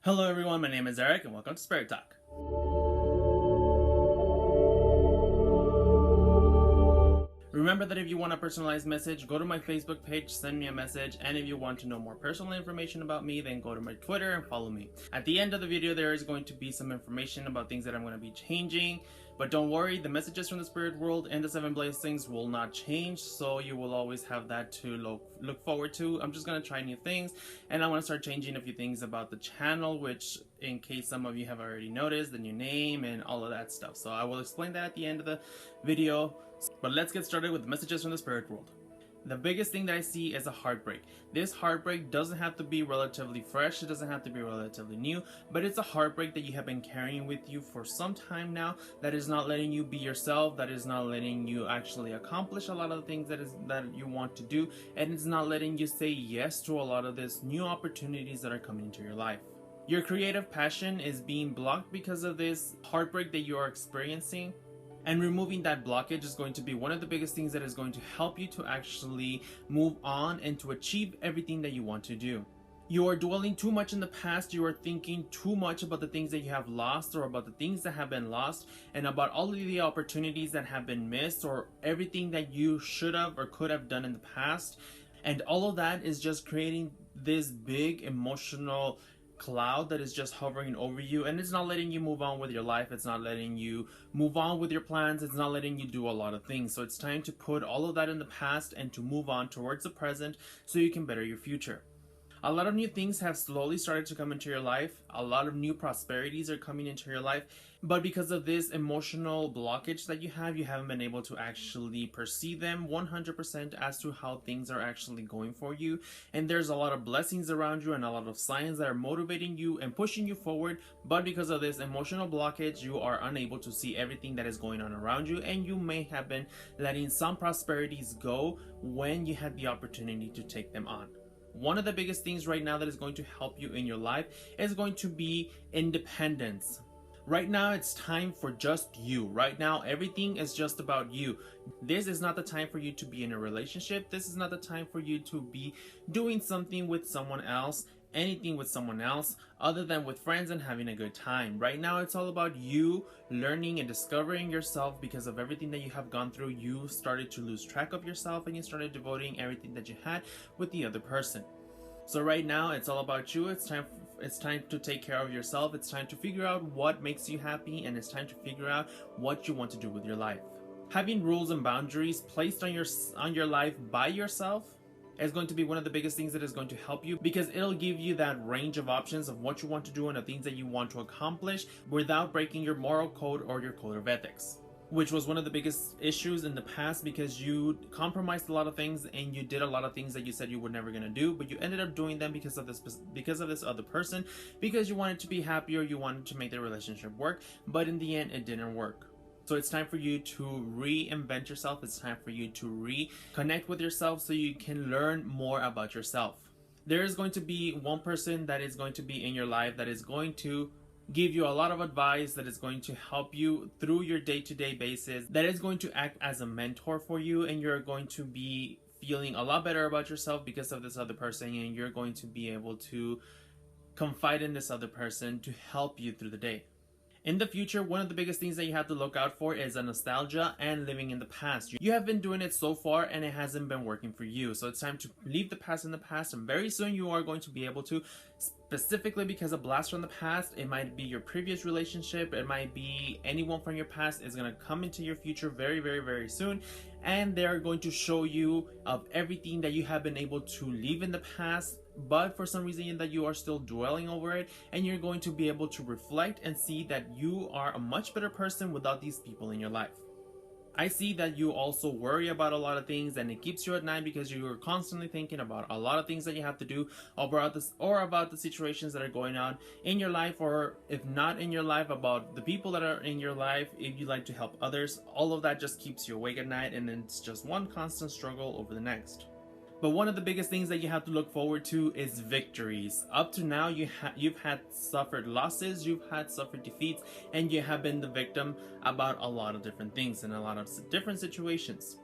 Hello everyone, my name is Eric and welcome to Spirit Talk. Remember that if you want a personalized message, go to my Facebook page, send me a message, and if you want to know more personal information about me, then go to my Twitter and follow me. At the end of the video, there is going to be some information about things that I'm going to be changing, but don't worry, the messages from the spirit world and the 7 blessings will not change, so you will always have that to look forward to. I'm just going to try new things, and I want to start changing a few things about the channel, which in case some of you have already noticed, the new name and all of that stuff. So I will explain that at the end of the video. But let's get started with the messages from the spirit world. The biggest thing that I see is a heartbreak. This heartbreak doesn't have to be relatively fresh, it doesn't have to be relatively new, but it's a heartbreak that you have been carrying with you for some time now, that is not letting you be yourself, that is not letting you actually accomplish a lot of the things that you want to do, and it's not letting you say yes to a lot of these new opportunities that are coming into your life. Your creative passion is being blocked because of this heartbreak that you are experiencing. And removing that blockage is going to be one of the biggest things that is going to help you to actually move on and to achieve everything that you want to do. You are dwelling too much in the past, you are thinking too much about the things that you have lost or about the things that have been lost and about all of the opportunities that have been missed or everything that you should have or could have done in the past. And all of that is just creating this big emotional cloud that is just hovering over you, and it's not letting you move on with your life, it's not letting you move on with your plans, it's not letting you do a lot of things. So it's time to put all of that in the past and to move on towards the present so you can better your future. A lot of new things have slowly started to come into your life. A lot of new prosperities are coming into your life. But because of this emotional blockage that you haven't been able to actually perceive them 100% as to how things are actually going for you. And there's a lot of blessings around you and a lot of signs that are motivating you and pushing you forward. But because of this emotional blockage, you are unable to see everything that is going on around you. And you may have been letting some prosperities go when you had the opportunity to take them on. One of the biggest things right now that is going to help you in your life is going to be independence. Right now, it's time for just you. Right now, everything is just about you. This is not the time for you to be in a relationship. This is not the time for you to be doing something with someone else, anything with someone else, other than with friends and having a good time. Right now, it's all about you learning and discovering yourself. Because of everything that you have gone through, you started to lose track of yourself and you started devoting everything that you had with the other person. So right now, it's all about you. It's time to take care of yourself. It's time to figure out what makes you happy, and it's time to figure out what you want to do with your life. Having rules and boundaries placed on your life by yourself is going to be one of the biggest things that is going to help you, because it'll give you that range of options of what you want to do and the things that you want to accomplish without breaking your moral code or your code of ethics, which was one of the biggest issues in the past, because you compromised a lot of things and you did a lot of things that you said you were never going to do, but you ended up doing them because of this other person, because you wanted to be happy or you wanted to make the relationship work, but in the end it didn't work. So it's time for you to reinvent yourself. It's time for you to reconnect with yourself so you can learn more about yourself. There is going to be one person that is going to be in your life that is going to give you a lot of advice, that is going to help you through your day-to-day basis, that is going to act as a mentor for you, and you're going to be feeling a lot better about yourself because of this other person, and you're going to be able to confide in this other person to help you through the day. In the future, one of the biggest things that you have to look out for is a nostalgia and living in the past. You have been doing it so far and it hasn't been working for you. So it's time to leave the past in the past, and very soon you are going to be able to, specifically because of blast from the past. It might be your previous relationship, it might be anyone from your past is going to come into your future very, very, very soon, and they're going to show you of everything that you have been able to leave in the past, but for some reason that you are still dwelling over it, and you're going to be able to reflect and see that you are a much better person without these people in your life. I see that you also worry about a lot of things, and it keeps you at night because you are constantly thinking about a lot of things that you have to do, about the situations that are going on in your life, or if not in your life, about the people that are in your life. If you like to help others, all of that just keeps you awake at night, and it's just one constant struggle over the next. But one of the biggest things that you have to look forward to is victories. Up to now, you've had suffered losses, you've had suffered defeats, and you have been the victim about a lot of different things in a lot of different situations.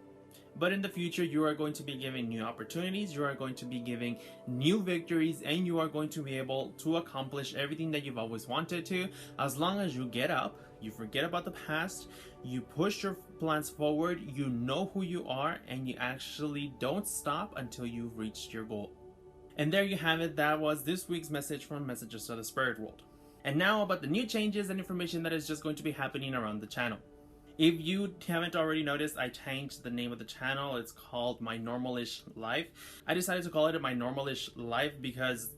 But in the future, you are going to be given new opportunities, you are going to be giving new victories, and you are going to be able to accomplish everything that you've always wanted to, as long as you get up, you forget about the past, you push your plans forward, you know who you are, and you actually don't stop until you've reached your goal. And there you have it. That was this week's message from Messages of the Spirit World. And now about the new changes and information that is just going to be happening around the channel. If you haven't already noticed, I changed the name of the channel. It's called My Normalish Life. I decided to call it My Normalish Life because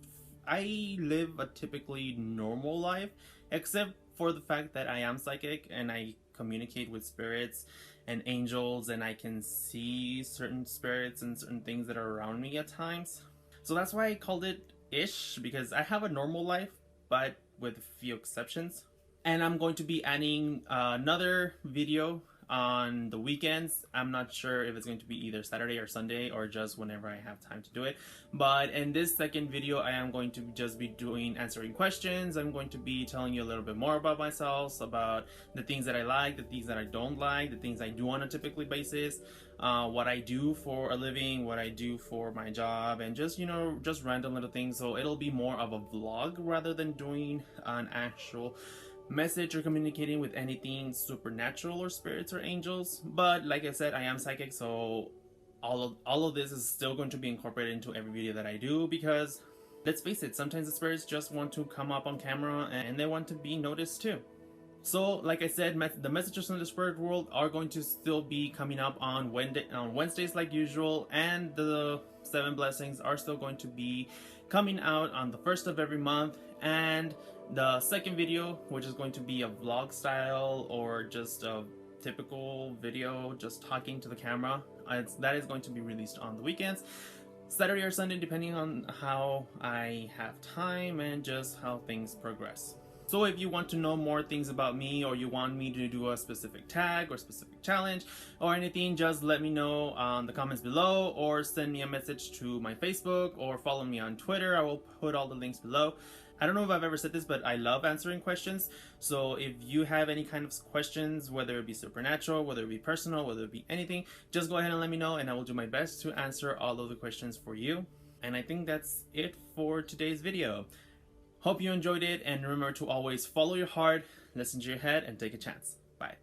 I live a typically normal life, except for the fact that I am psychic and I communicate with spirits and angels, and I can see certain spirits and certain things that are around me at times. So that's why I called it ish, because I have a normal life, but with a few exceptions. And I'm going to be adding another video on the weekends. I'm not sure if it's going to be either Saturday or Sunday or just whenever I have time to do it. But in this second video, I am going to just be answering questions. I'm going to be telling you a little bit more about myself, about the things that I like, the things that I don't like, the things I do on a typical basis, what I do for a living, what I do for my job, and just, you know, just random little things. So it'll be more of a vlog rather than doing an actual message or communicating with anything supernatural or spirits or angels. But like I said, I am psychic, so all of this is still going to be incorporated into every video that I do, because let's face it, sometimes the spirits just want to come up on camera and they want to be noticed too. So like I said, the messages from the spirit world are going to still be coming up on Wednesdays like usual, and the 7 blessings are still going to be coming out on the 1st of every month. And the second video, which is going to be a vlog style or just a typical video just talking to the camera, that is going to be released on the weekends, Saturday or Sunday, depending on how I have time and just how things progress. So if you want to know more things about me, or you want me to do a specific tag or specific challenge or anything, just let me know on the comments below, or send me a message to my Facebook, or follow me on Twitter. I will put all the links below. I don't know if I've ever said this, but I love answering questions. So if you have any kind of questions, whether it be supernatural, whether it be personal, whether it be anything, just go ahead and let me know, and I will do my best to answer all of the questions for you. And I think that's it for today's video. Hope you enjoyed it, and remember to always follow your heart, listen to your head, and take a chance. Bye.